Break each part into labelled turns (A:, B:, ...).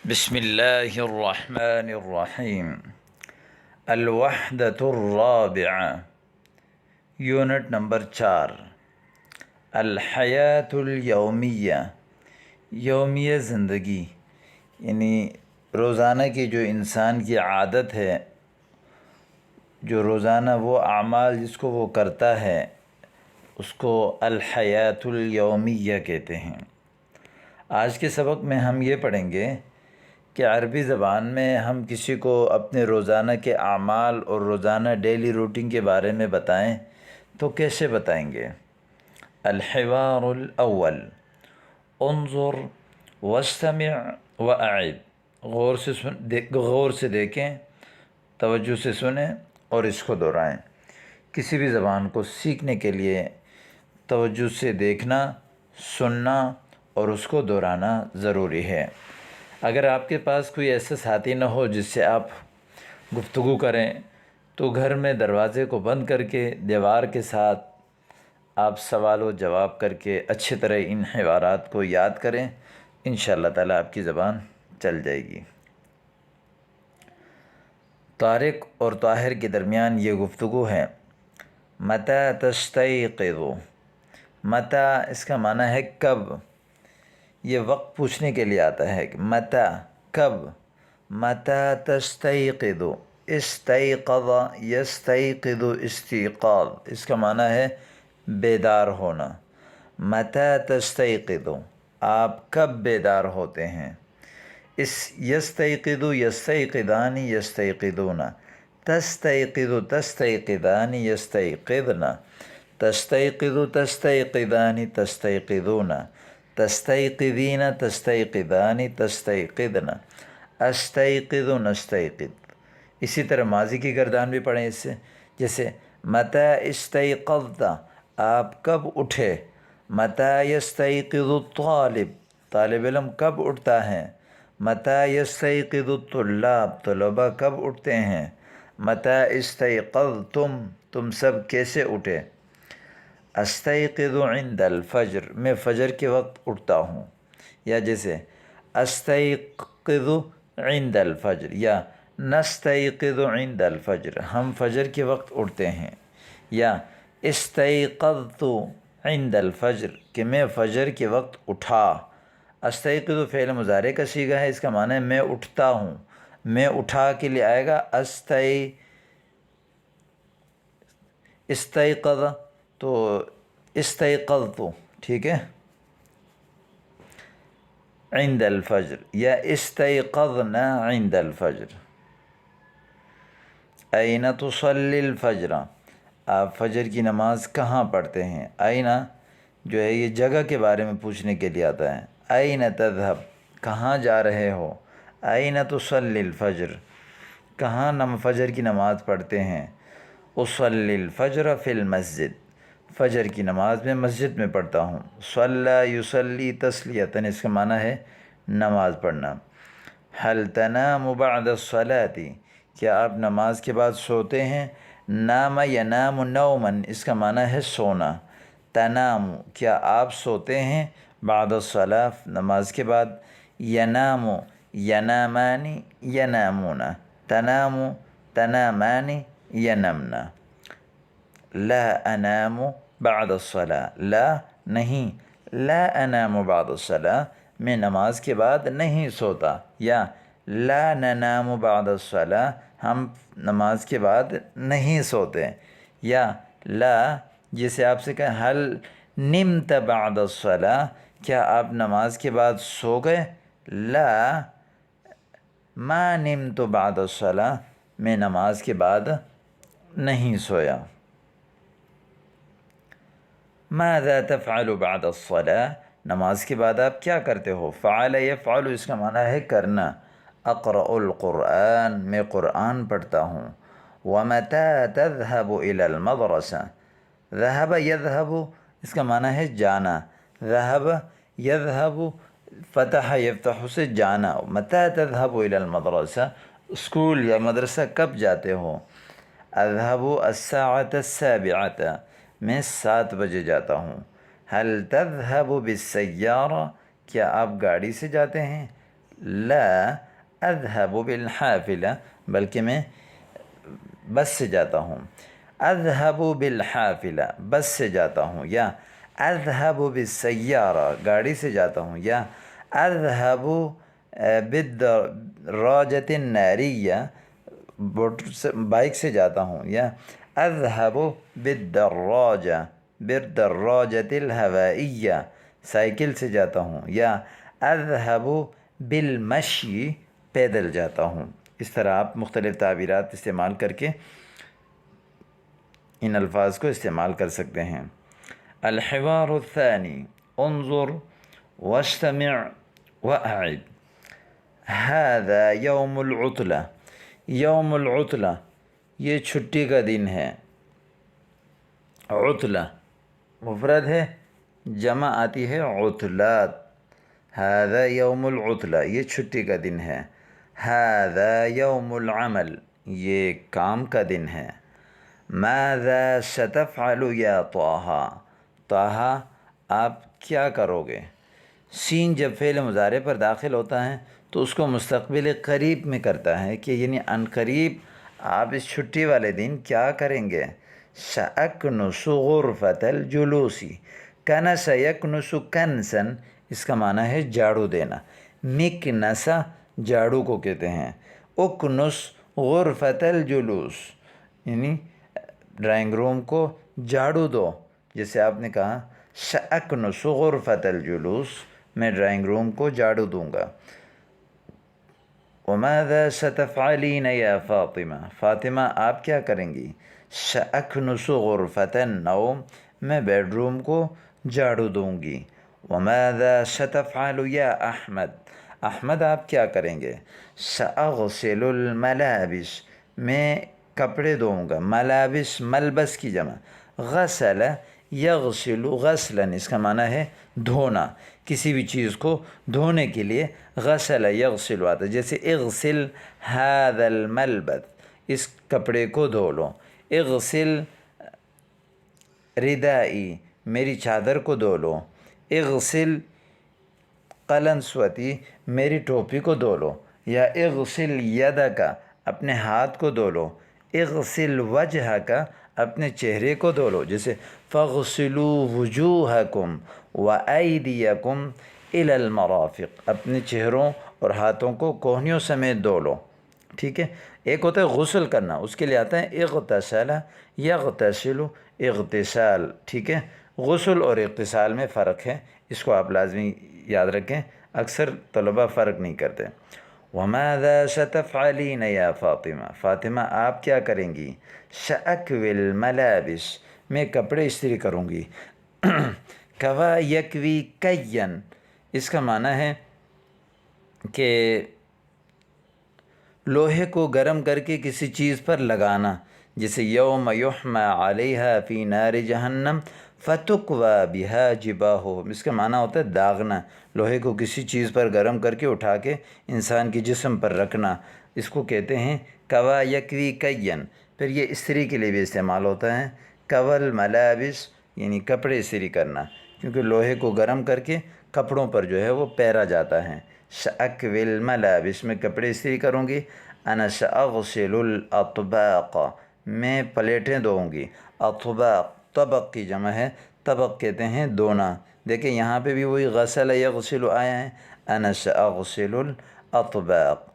A: بسم اللہ الرحمن الرحیم۔ الوحدۃ الرابعہ، یونٹ نمبر 4، الحیاۃ الیومیہ، یومیہ زندگی، یعنی روزانہ کی جو انسان کی عادت ہے، جو روزانہ وہ اعمال جس کو وہ کرتا ہے، اس کو الحیاۃ الیومیہ کہتے ہیں۔ آج کے سبق میں ہم یہ پڑھیں گے کہ عربی زبان میں ہم کسی کو اپنے روزانہ کے اعمال اور روزانہ ڈیلی روٹین کے بارے میں بتائیں تو کیسے بتائیں گے۔ الحوار الاول، انظر واستمع واعد، غور سے دیکھیں، توجہ سے سنیں اور اس کو دہرائیں۔ کسی بھی زبان کو سیکھنے کے لیے توجہ سے دیکھنا، سننا اور اس کو دہرانا ضروری ہے۔ اگر آپ کے پاس کوئی ایسا ساتھی نہ ہو جس سے آپ گفتگو کریں تو گھر میں دروازے کو بند کر کے دیوار کے ساتھ آپ سوال و جواب کر کے اچھی طرح ان حوارات کو یاد کریں، انشاءاللہ تعالیٰ آپ کی زبان چل جائے گی۔ طارق اور طاہر کے درمیان یہ گفتگو ہے۔ متى تستيقظ، متى اس کا معنی ہے کب، یہ وقت پوچھنے کے لیے آتا ہے کہ متى کب، متى تستيقظ، استيقظ يستيقظ استيقاظ، اس کا معنی ہے بیدار ہونا۔ متى تستيقظ، آپ کب بیدار ہوتے ہیں۔ اس یستیقظ یستیقظان یستیقظون، تستیقظ تستیقظان یستیقظن، تستیقظ تستیقظان تستیقظون، تستیقظین تستیقظان تستیقظن، استیقظ نستیقظ۔ اسی طرح ماضی کی گردان بھی پڑھیں اس سے، جیسے متی استیقظت، آپ کب اٹھے۔ متی یستیقظ الطالب، طالب علم کب اٹھتا ہے۔ متی یستیقظ الطلاب، طلباء کب اٹھتے ہیں۔ متی استیقظتم، تم سب کیسے اٹھے۔ استیقظ عند الفجر، میں فجر کے وقت اٹھتا ہوں۔ یا جیسے استیقظ عند الفجر، یا نستیقظ عند الفجر، ہم فجر کے وقت اٹھتے ہیں۔ یا استیقظت عند الفجر، کہ میں فجر کے وقت اٹھا۔ استیقظ فعل مضارع کا صیغہ ہے، اس کا معنی ہے میں اٹھتا ہوں۔ میں اٹھا کے لیے آئے گا استیقظ، تو استیقظت، ٹھیک ہے، عند الفجر، یا استیقظنا عند الفجر۔ این تصلی الفجر، آپ فجر کی نماز کہاں پڑھتے ہیں۔ این جو ہے یہ جگہ کے بارے میں پوچھنے کے لیے آتا ہے۔ این تذهب، کہاں جا رہے ہو۔ این تصلی الفجر، کہاں فجر کی نماز پڑھتے ہیں۔ اصلی الفجر فی المسجد، فجر کی نماز میں مسجد میں پڑھتا ہوں۔ صلی یصلی تسلیۃ، اس کا معنی ہے نماز پڑھنا۔ هل تنام بعد الصلاة، کیا آپ نماز کے بعد سوتے ہیں۔ نام ینام نوما، اس کا معنی ہے سونا۔ تنام، کیا آپ سوتے ہیں۔ بعد الصلاة، نماز کے بعد۔ ینام، ینامان ینامون، تنام تنامان ینمن۔ لا انام بعد الصلاة، لا نہیں، لا انام بعد الصلاة، میں نماز کے بعد نہیں سوتا۔ یا لا ننام بعد الصلاة، ہم نماز کے بعد نہیں سوتے۔ یا لا، جسے آپ سے کہیں حل نمت بعد الصلاة، کیا آپ نماز کے بعد سو گئے۔ لا ما نمت بعد الصلاة، میں نماز کے بعد نہیں سویا۔ ماذا تفعل بعد الصلاة، نماز کے بعد آپ کیا کرتے ہو۔ فعل یفعل، اس کا معنی ہے کرنا۔ اقرأ القرآن، میں قرآن پڑھتا ہوں۔ ومتى تذهب إلى المدرسة، ذهب يذهب، اس کا معنی ہے جانا۔ ذهب يذهب، فتح یفتح سے جانا۔ متى تذهب إلى المدرسة، اسکول یا مدرسہ کب جاتے ہو۔ اذهب الساعة السابعة، میں 7 بجے جاتا ہوں۔ هل تذهب بالسيارة، کیا آپ گاڑی سے جاتے ہیں۔ لا اذهب بالحافلہ، بلکہ میں بس سے جاتا ہوں. اذهب بالحافلہ، بس سے جاتا ہوں، یا اذهب بالسیارہ، گاڑی سے جاتا ہوں، یا اذهب بالدراجة الناریہ، بائک سے جاتا ہوں، یا اذهب بالدراجة الہوائیہ، سائیکل سے جاتا ہوں، یا اذهب بالمشی، پیدل جاتا ہوں. اس طرح آپ مختلف تعبیرات استعمال کر کے ان الفاظ کو استعمال کر سکتے ہیں. الحوار الثانی، انظر واستمع واعد. هذا یوم العطلہ، یوم العطلہ یہ چھٹی کا دن ہے. عطلہ مفرد ہے، جمع آتی ہے عطلات. هذا یوم العطلہ یہ چھٹی کا دن ہے. هذا یوم العمل یہ کام کا دن ہے. ماذا ستفعل یا طه، طه آپ کیا کرو گے؟ سین جب فعل مضارع پر داخل ہوتا ہے تو اس کو مستقبل قریب میں کرتا ہے کہ یعنی ان قریب آپ اس چھٹی والے دن کیا کریں گے. سأکنس غرفة الجلوس، کنس یکنس کنسن، اس کا معنی ہے جھاڑو دینا. مکنسا جھاڑو کو کہتے ہیں. اکنس غرفة الجلوس یعنی ڈرائنگ روم کو جھاڑو دو. جیسے آپ نے کہا سأکنس غرفة الجلوس، میں ڈرائنگ روم کو جھاڑو دوں گا. وماذا ستفعلین یا فاطمہ، فاطمہ آپ کیا کریں گی؟ سأکنس غرفة النوم، میں بیڈ روم کو جھاڑو دوں گی. وماذا ستفعل یا احمد، احمد آپ کیا کریں گے؟ سأغسل الملابس، میں کپڑے دھوؤں گا. ملابس ملبس کی جمع. غسل یغسل غسلا، اس کا معنی ہے دھونا. کسی بھی چیز کو دھونے کے لیے غسل یغسل آتا ہے. جیسے اغسل هذا الملبس، اس کپڑے کو دھو لو. اغسل ردائی، میری چادر کو دھو لو. اغسل قلنسوتی، میری ٹوپی کو دھو لو. یا اغسل یدک، اپنے ہاتھ کو دھو لو. اغسل وجہک، اپنے چہرے کو دھو لو. جیسے فاغسلوا وجوہکم وایدیکم الی المرافق، اپنے چہروں اور ہاتھوں کو کوہنیوں سمیت دھو لو. ٹھیک ہے. ایک ہوتا ہے غسل کرنا، اس کے لیے آتا ہے اغتسل یغتسل اغتسال. ٹھیک ہے. غسل اور اغتسال میں فرق ہے، اس کو آپ لازمی یاد رکھیں، اکثر طلبہ فرق نہیں کرتے. وماذا ستفعلین یا فاطمہ، فاطمہ آپ کیا کریں گی؟ سأکوی الملابس، میں کپڑے استری کروں گی. کوا یکوی کین، اس کا معنی ہے کہ لوہے کو گرم کر کے کسی چیز پر لگانا. جیسے یوم یحمى علیہا فی نار جہنم فتکوی بہا جباہہم، اس کا معنی ہوتا ہے داغنا. لوہے کو کسی چیز پر گرم کر کے اٹھا کے انسان کے جسم پر رکھنا، اس کو کہتے ہیں کوا یکوی کین. پھر یہ استری کے لیے بھی استعمال ہوتا ہے. کول ملابس یعنی کپڑے استری کرنا، کیونکہ لوہے کو گرم کر کے کپڑوں پر جو ہے وہ پیرا جاتا ہے. سأکوی الملابس، میں کپڑے استری کروں گی. انا سأغسل الاطباق، میں پلیٹیں دھوؤں گی. اطباق طبق کی جمع ہے، طبق کہتے ہیں دونا. دیکھیں یہاں پہ بھی وہی غسل یغسل آیا ہے. انا سأغسل الاطباق.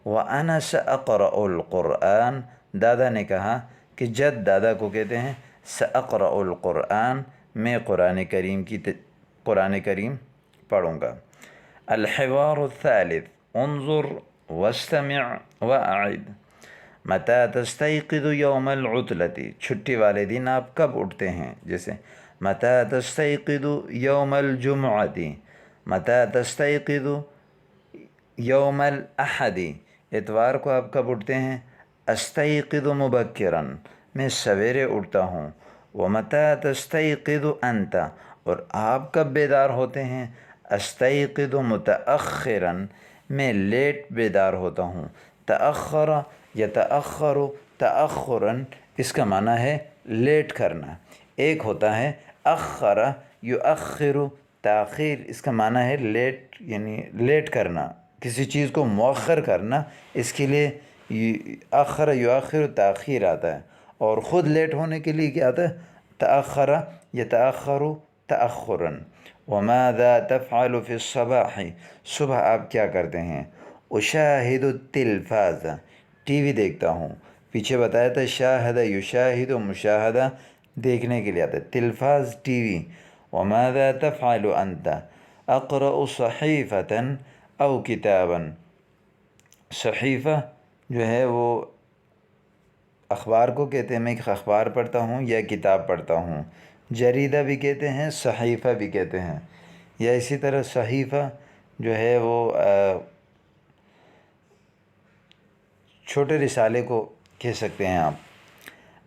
A: وانا سأقرأ القرآن، دادا نے کہا کہ جد دادا کو کہتے ہیں سأقرأ القرآن، میں قرآن کریم پڑھوں گا. الحوار الثالث، انظر واستمع واعد. متى تستيقظ یوم العطلة، چھٹی والے دن آپ کب اٹھتے ہیں؟ جیسے متى تستيقظ یوم الجمعة، متى تستيقظ یوم الاحد، اتوار کو آپ کب اٹھتے ہیں؟ استيقظ مبکرا، میں سویرے اٹھتا ہوں. ومتى تستيقظ انت، اور آپ کب بیدار ہوتے ہیں؟ استيقظ متأخرا، میں لیٹ بیدار ہوتا ہوں. تأخر یتأخر تأخرا، اس کا معنی ہے لیٹ کرنا. ایک ہوتا ہے اخر یؤخر تاخیر، اس کا معنی ہے لیٹ یعنی لیٹ کرنا. کسی چیز کو مؤخر کرنا، اس کے لیے اخر یؤخر تاخیر آتا ہے، اور خود لیٹ ہونے کے لیے کیا آتا ہے؟ تأخر یتأخر تأخرا۔ وماذا تفعل فی الصباح، صبح آپ کیا کرتے ہیں؟ اشاہد التلفاز، ٹی وی دیکھتا ہوں۔ پیچھے بتایا تھا شاہد یشاہد و مشاہدہ دیکھنے کے لیے آتا ہے، تلفاز ٹی وی۔ وماذا تفعل انت؟ اقرأ صحیفۃ او کتابا، صحیفہ جو ہے وہ اخبار کو کہتے ہیں، میں ایک اخبار پڑھتا ہوں یا کتاب پڑھتا ہوں۔ جریدہ بھی کہتے ہیں، صحیفہ بھی کہتے ہیں، یا اسی طرح صحیفہ جو ہے وہ چھوٹے رسالے کو کہہ سکتے ہیں آپ۔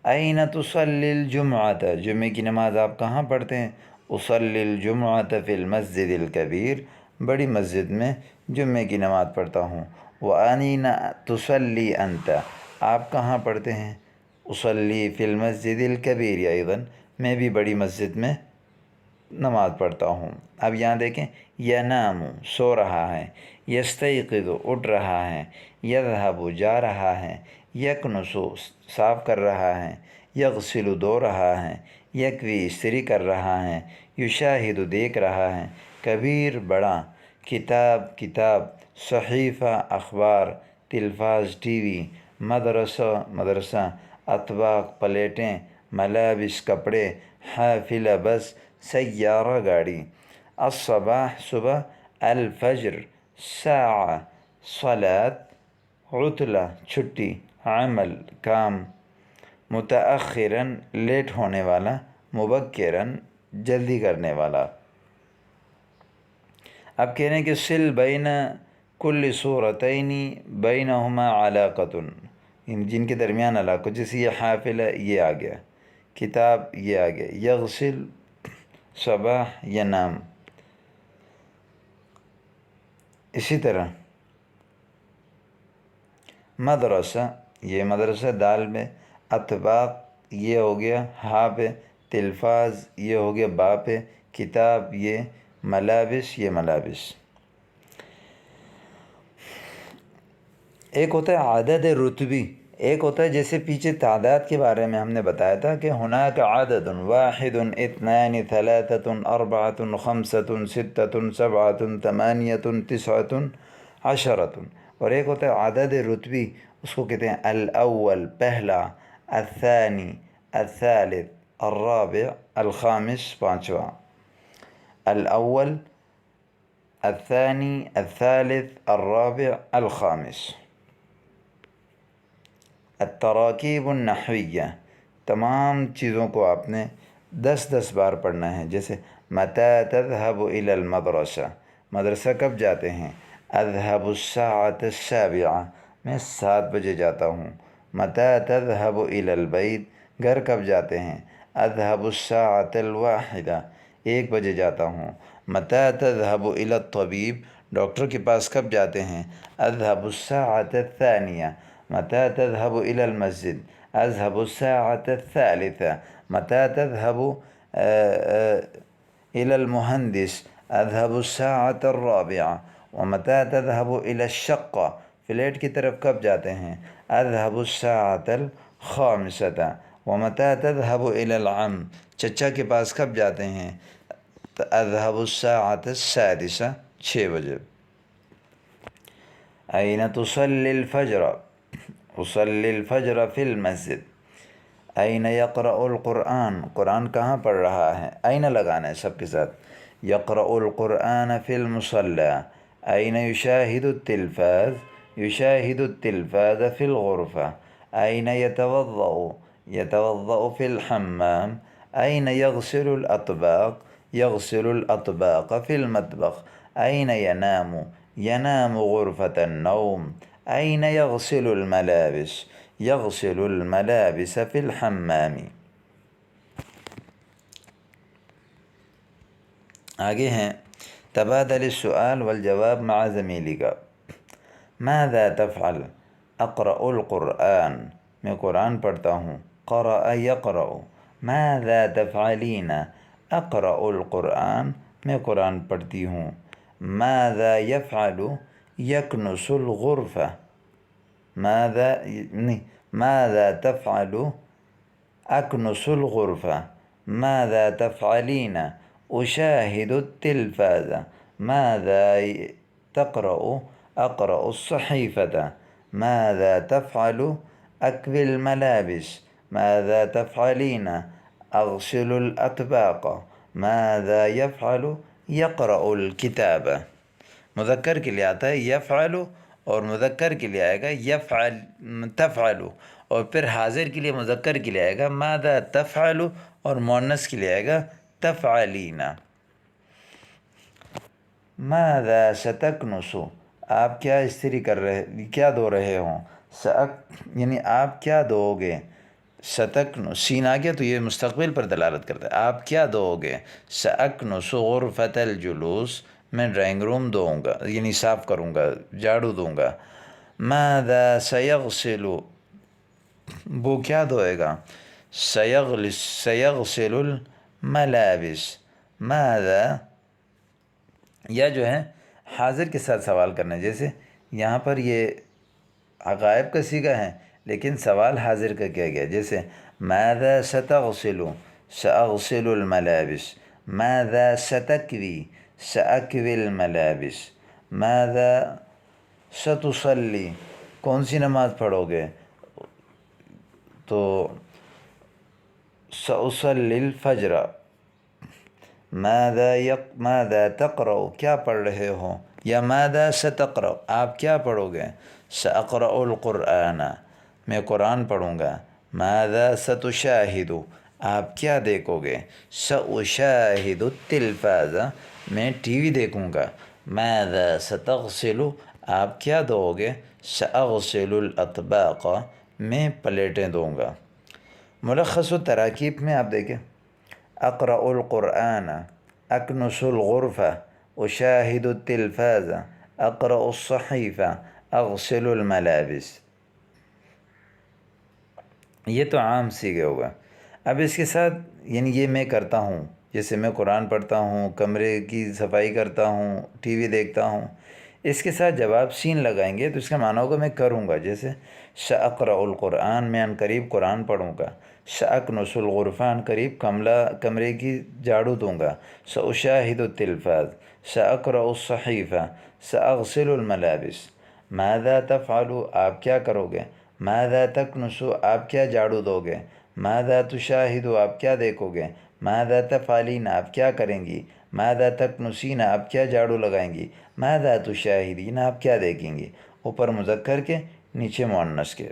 A: این تصلی الجمعۃ، جمعہ کی نماز آپ کہاں پڑھتے ہیں؟ اصلی الجمعۃ فی المسجد الکبیر، بڑی مسجد میں جمعہ کی نماز پڑھتا ہوں۔ وَأَيْنَ تصلی انت، آپ کہاں پڑھتے ہیں؟ اصلی فی المسجد الکبیر ایضاً، میں بھی بڑی مسجد میں نماز پڑھتا ہوں۔ اب یہاں دیکھیں، ینام سو رہا ہے، یستیقظ اٹھ رہا ہے، یذهب جا رہا ہے، یکنس صاف کر رہا ہے، یغسل دھو رہا ہے، یکوی استری کر رہا ہے، یشاہد دیکھ رہا ہے، کبیر بڑا، کتاب کتاب، صحیفہ اخبار، تلفاز ٹی وی، مدرسہ مدرسہ، اطباق پلیٹیں، ملابس کپڑے، حافلہ بس، سیارہ گاڑی، الصباح صبح، الفجر ساعہ، صلاة عطلہ چھٹی، عمل کام، متأخراً لیٹ ہونے والا، مبکراً جلدی کرنے والا۔ اب کہہ رہے ہیں کہ صل بین کل صورتین بینہما علاقۃ، جن کے درمیان علاقہ، جیسے یہ حافلہ یہ آ گیا، کتاب یہ آ گیا، یغسل صباح ینام، اسی طرح مدرسہ یہ مدرسہ دال میں، اطباق یہ ہو گیا ہا پہ، تلفاظ یہ ہو گیا با پہ، کتاب یہ، ملابس یہ ملابس۔ ایک ہوتا ہے عدد رتبی، ایک ہوتا ہے جیسے پیچھے تعداد کے بارے میں ہم نے بتایا تھا کہ ہناک عدد واحد اثنان ثلاثۃ اربعۃ خمسۃ ستۃ سبعۃ ثمانیۃ تسعۃ عشرۃ، اور ایک ہوتا ہے عدد رتبی، اس کو کہتے ہیں الاول پہلا، الثانی الثالث الرابع الخامس پانچواں۔ الاول الثانی الثالث الرابع الخامس۔ التراکیب النحویہ، تمام چیزوں کو آپ نے 10 بار پڑھنا ہے، جیسے متی تذهب الى المدرسہ، مدرسہ کب جاتے ہیں؟ اذهب الساعة السابعة، میں 7 بجے جاتا ہوں۔ متی تذهب الى البیت، گھر کب جاتے ہیں؟ اذهب الساعة الواحدة، 1 بجے جاتا ہوں۔ متی تذهب الى الطبیب، ڈاکٹر کے پاس کب جاتے ہیں؟ اذهب الساعة الثانية۔ متی تذهب إلى المسجد؟ أذهب الساعة الثالثة۔ متی تذهب إلى المهندس؟ أذهب الساعة الرابعة۔ ومتی تذهب إلى الشقة، فلیٹ کی طرف کب جاتے ہیں؟ أذهب الساعة الخامسة۔ ومتی تذهب إلى العم، چچا کے پاس کب جاتے ہیں؟ أذهب الساعة السادسة، 6 بجے۔ أين تصلي الفجر؟ اصلی الفجر فی المسجد۔ این یقرأ القرآن، قرآن کہاں پڑھ رہا ہے؟ این لگانا ہے سب کے ساتھ۔ یقرأ القرآن فی المصلی۔ این یشاہد التلفاز؟ یشاہد التلفاز فی الغرفہ۔ این یتوضأ؟ یتوضأ فی الحمام۔ این یغسل الاطباق؟ یغسل الاطباق فی المطبخ۔ این ینام؟ ینام غرفة النوم۔ أين يغسل الملابس؟ يغسل الملابس في الحمام۔ آگے ہیں تبادل السؤال والجواب مع زميلك۔ ماذا تفعل؟ اقرأ القرآن، میں قرآن پڑھتا ہوں۔ قرأ يقرأ۔ ماذا تفعلين؟ اقرأ القرآن، میں قرآن پڑھتی ہوں۔ ماذا يفعل؟ يكنس الغرفة. ماذا ماذا تفعل؟ أكنس الغرفة. ماذا تفعلين؟ أشاهد التلفاز. ماذا تقرأ؟ أقرأ الصحيفة. ماذا تفعل؟ أكوي الملابس. ماذا تفعلين؟ أغسل الأطباق. ماذا يفعل؟ يقرأ الكتاب. مذکر کے لیے آتا ہے یفعل، اور مذکر کے لیے آئے گا یفعل تفعل، اور پھر حاضر کے لیے مذکر کے لیے آئے گا ماذا تفعل، اور مؤنث کے لیے آئے گا تفعلین۔ ماذا ستکنس؟ آپ کیا استری کر رہے، کیا دو رہے ہوں؟ یعنی آپ کیا دو گے؟ ستکنس سین آ گیا تو یہ مستقبل پر دلالت کرتا ہے، آپ کیا دو گے؟ سأکنس غرفۃ الجلوس، میں ڈرائنگ روم دوں گا، یعنی صاف کروں گا، جھاڑو دوں گا۔ ماذا سیغسل؟ وہ کیا دھوئے گا؟ سیغسل الملابس۔ ماذا، یا جو ہے حاضر کے ساتھ سوال کرنا ہے، جیسے یہاں پر یہ غائب کا صیغہ ہے لیکن سوال حاضر کا کیا گیا، جیسے ماذا ستغسل؟ سأغسل الملابس۔ ماذا ستکوی؟ سأکوی الملابس۔ ماذا ستصلی؟ کون سی نماز پڑھو گے؟ تو سأصلی الفجر۔ ماذا تقرأ؟ کیا پڑھ رہے ہو؟ یا ماذا ستقرأ؟ آپ کیا پڑھو گے؟ سأقرأ القرآن، میں قرآن پڑھوں گا۔ ماذا ستشاہد؟ آپ کیا دیکھو گے؟ سأشاہد التلفاز، میں ٹی وی دیکھوں گا۔ ماذا ستغسل؟ آپ کیا دو گے؟ سأغسل الاطباق، میں پلیٹیں دوں گا۔ ملخص و تراکیب میں آپ دیکھیں، اقرأ القرآن، اکنس الغرفہ، اشاہد التلفاز، اقرأ الصحیفہ، اغسل الملابس۔ یہ تو عام صیغہ ہوگا۔ اب اس کے ساتھ یعنی یہ میں کرتا ہوں، جیسے میں قرآن پڑھتا ہوں، کمرے کی صفائی کرتا ہوں، ٹی وی دیکھتا ہوں، اس کے ساتھ جب آپ سین لگائیں گے تو اس کا معنی ہوگا میں کروں گا، جیسے سأقرأ القرآن، میں عنقریب قرآن پڑھوں گا۔ سأکنس الغرفہ، عنقریب کمرے کی جھاڑو دوں گا۔ سأشاہد التلفاز، سأقرأ الصحیفہ، سأغسل الملابس۔ ماذا تفعل؟ آپ کیا کرو گے؟ ماذا تکنس؟ آپ کیا جھاڑو دو گے؟ ماذا تشاہد؟ آپ کیا دیکھو گے؟ ماذا تفعلین؟ آپ کیا کریں گی؟ ماذا تکنسین؟ آپ کیا جھاڑو لگائیں گی؟ ماذا تشاہدین؟ آپ کیا دیکھیں گی؟ اوپر مذکر کے، نیچے مؤنث کے۔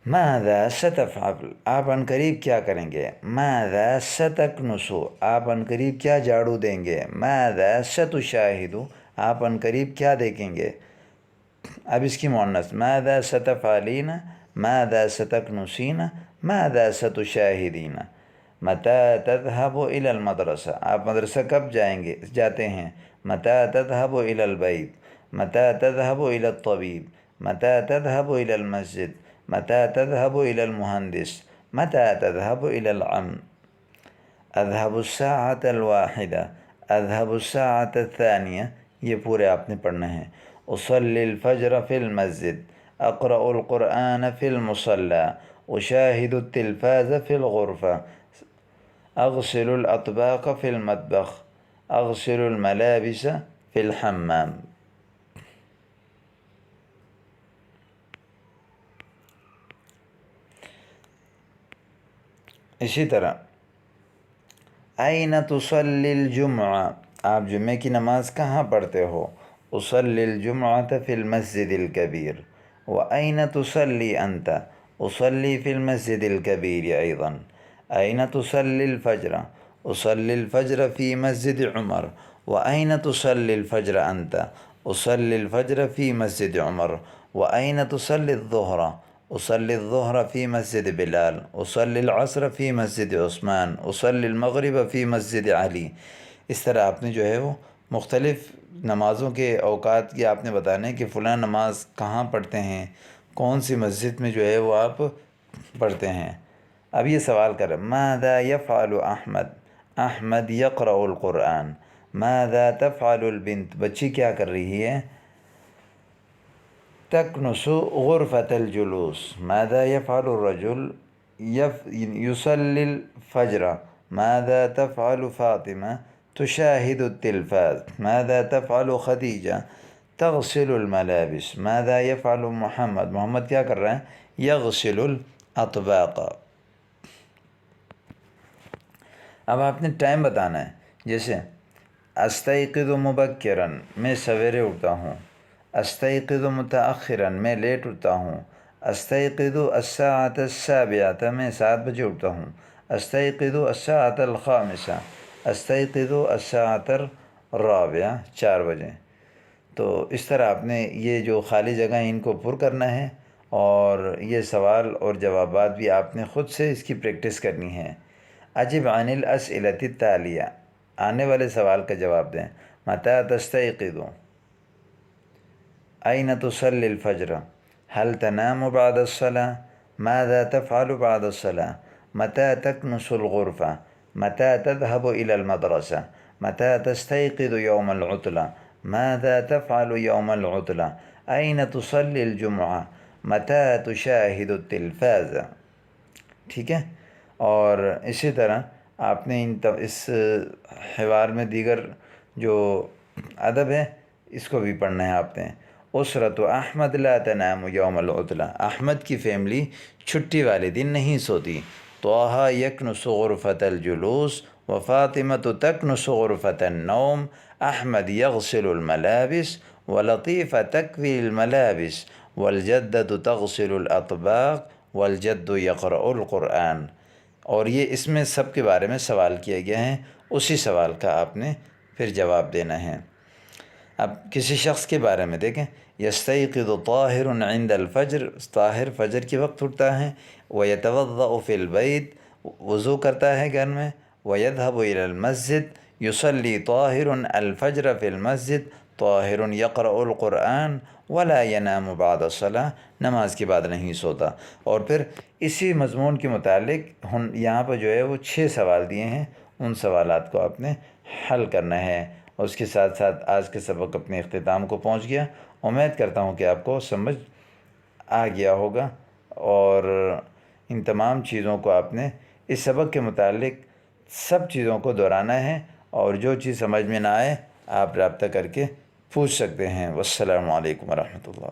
A: ماذا ستفعل؟ آپ عنقریب کیا کریں گے؟ ماذا ستکنس؟ آپ عنقریب کیا جھاڑو دیں گے؟ ماذا ستشاہد؟ آپ عنقریب کیا دیکھیں گے؟ اب اس کی مؤنث، ماذا ستفعلین، ماذا ستکنسین، ماذا ستشاہدین۔ متى تذهب إلى المدرسة؟ آپ مدرسہ کب جاتے ہیں؟ متى تذهب إلى البيت؟ متى تذهب إلى الطبيب؟ متى تذهب إلى المسجد؟ متى تذهب إلى المهندس؟ متى تذهب إلى العم؟ اذهب الساعة الواحدة، اذهب الساعة الثانية، یہ پورے آپ نے پڑھنا ہے۔ اصلي الفجر في المسجد، اقرأ القرآن في المصلى، اشاهد التلفاز في الغرفة، اغسل الاطباق في المطبخ، اغسل الملابس في الحمام۔ اسی طرح أين تصلي الجمعة؟ آپ جمعہ کی نماز کہاں پڑھتے ہو؟ أصلي الجمعة في المسجد الكبير۔ وأين تصلي أنت؟ أصلي في المسجد الكبير أيضا۔ أين تصلي الفجر؟ أصلي الفجر في مسجد عمر۔ وأين تصلي الفجر أنت؟ أصلي الفجر في مسجد عمر۔ وأين تصلي الظهر؟ أصلي الظهر في مسجد بلال۔ أصلي العصر في مسجد عثمان۔ أصلي المغرب في مسجد علی۔ اس طرح آپ نے جو ہے وہ مختلف نمازوں کے اوقات کی آپ نے بتانے ہیں کہ فلاں نماز کہاں پڑھتے ہیں، کون سی مسجد میں جو ہے وہ آپ پڑھتے ہیں۔ اب یہ سوال کر رہے ہیں ماذا يفعل احمد؟ احمد يقرأ القرآن۔ ماذا تفعل البنت، بچی کیا کر رہی ہے؟ تکنس غرفة الجلوس. ماذا يفعل الرجل؟ يصلي الفجر. ماذا تفعل فاطمة؟ تشاهد التلفاز. ماذا تفعل خديجة؟ تغسل الملابس. ماذا يفعل محمد؟ محمد کیا کر رہا ہے؟ يغسل الأطباق. اب آپ نے ٹائم بتانا ہے. جیسے استيقظ مبكرا، میں سویرے اٹھتا ہوں. استيقظ متأخرا، میں لیٹ اٹھتا ہوں. استيقظ الساعة السابعة، میں 7 بجے اٹھتا ہوں. استيقظ الساعة الخامسة. استيقظ الساعة الرابعة، 4 بجے. تو اس طرح آپ نے یہ جو خالی جگہ ہیں ان کو پر کرنا ہے، اور یہ سوال اور جوابات بھی آپ نے خود سے اس کی پریکٹس کرنی ہے. اجب عن الاسئلة التالية، آنے والے سوال کا جواب دیں. متى تستيقظ؟ أين تصلي الفجر؟ هل تنام بعد الصلاة؟ ماذا تفعل بعد الصلاة؟ متى تكنس الغرفة؟ متى تذهب إلى المدرسة؟ متى تستيقظ يوم العطلة؟ ماذا تفعل يوم العطلة؟ أين تصلي الجمعة؟ متى تشاهد التلفاز؟ ٹھیک ہے. اور اسی طرح آپ نے اس حوار میں دیگر جو ادب ہے اس کو بھی پڑھنا ہے آپ نے. اسرت احمد لا تنام یوم العطلہ، احمد کی فیملی چھٹی والے دن نہیں سوتی. طه یکنس غرفة الجلوس وفاطمة تکنس غرفة النوم. احمد یغسل الملابس ولطیفہ تکوی الملابس والجدة تغسل الاطباق والجد یقرأ القرآن. اور یہ اس میں سب کے بارے میں سوال کیا گیا ہے، اسی سوال کا آپ نے پھر جواب دینا ہے. اب کسی شخص کے بارے میں دیکھیں. یستیقظ طاہر عند الفجر، طاہر فجر کے وقت اٹھتا ہے. ویتوضأ فی البیت، وضو کرتا ہے گھر میں. ویذهب الی المسجد، یصلی طاہر الفجر فی المسجد. طاہر یقرأ القرآن ولا ینام بعد الصلاة، نماز کے بعد نہیں سوتا. اور پھر اسی مضمون کے متعلق یہاں پر جو ہے وہ 6 سوال دیے ہیں، ان سوالات کو آپ نے حل کرنا ہے. اور اس کے ساتھ ساتھ آج کے سبق اپنے اختتام کو پہنچ گیا. امید کرتا ہوں کہ آپ کو سمجھ آ گیا ہوگا، اور ان تمام چیزوں کو آپ نے اس سبق کے متعلق سب چیزوں کو دہرانا ہے، اور جو چیز سمجھ میں نہ آئے آپ رابطہ کر کے پوچھ سکتے ہیں. والسلام علیکم ورحمۃ اللہ.